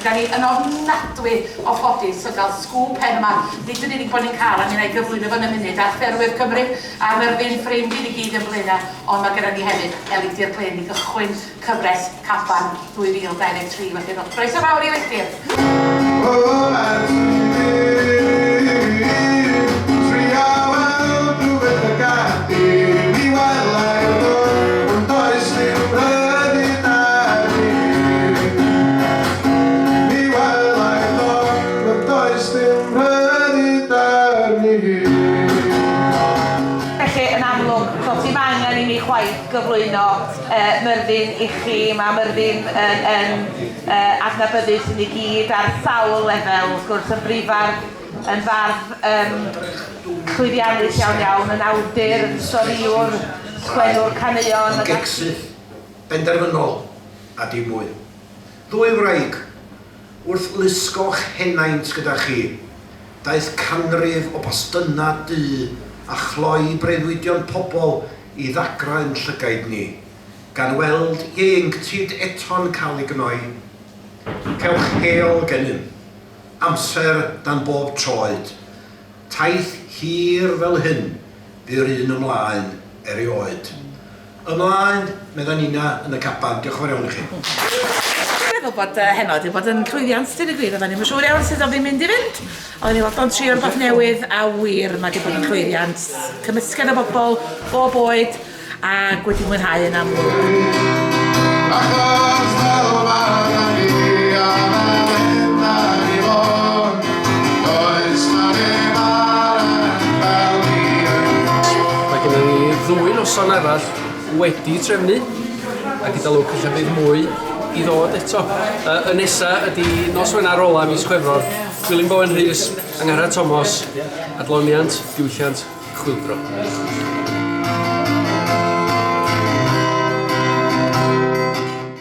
Da ni yn ofnadwy o ffodus o gael sgŵp pen yma. Nid yn unig bod ni'n cael, a ni'n ei gyflwyno fan y munud ar Fferwyr Cymru a Myrddin ffrind i gyd yn blaenau, ond mae gyda ni hefyd Elidyr Glyn i gychwyn cyfres Caban 2023. Felly, croeso fawr i Elidyr. Gyflwyno Myrddin i chi, mae Myrddin yn adnabyddus yn i gyd ar sawl lefel, wrth gwrs yn brifar, yn fardd llwyddiannus iawn, yn awdur, yn storiwr, sgwennwr caneuon. Gegsydd, benderfynol a dim mwy. Ddwy wraig, wrth lusgo'ch henaint gyda chi, daeth canrif o bastynau du a chloi breuddwydion pobl i ddagra'n llygaid ni, gan weld ieuenctid eto'n cael ei gnoi. Cewch heol gennym, amser dan bob troed, taith hir fel hyn, by'r un ymlaen erioed. Ymlaen, medda nina yn y Caban. Diolch yn fawr iawn i chi. Dwi'n meddwl bod heno wedi bod yn llwyddiant dyn y gwir, oedden ni'n siŵr iawn sydd oedd fi'n mynd i fynd. Oedden ni fod o'n trio rhywbeth newydd a wir, mae wedi bod yn llwyddiant. Cymysgedd o bobl, bob oed, a wedi mwynhau yn amlwg. Mae gennym ni ddwy noson arall wedi trefnu, a gyda lwc eisiau bydd mwy i ddod eto. Y nesaf ydy noswein ar ola mis Chwefror, Gwilym Bowen Rhys, Angharad Thomas, adloniant, diwylliant, chwyldro.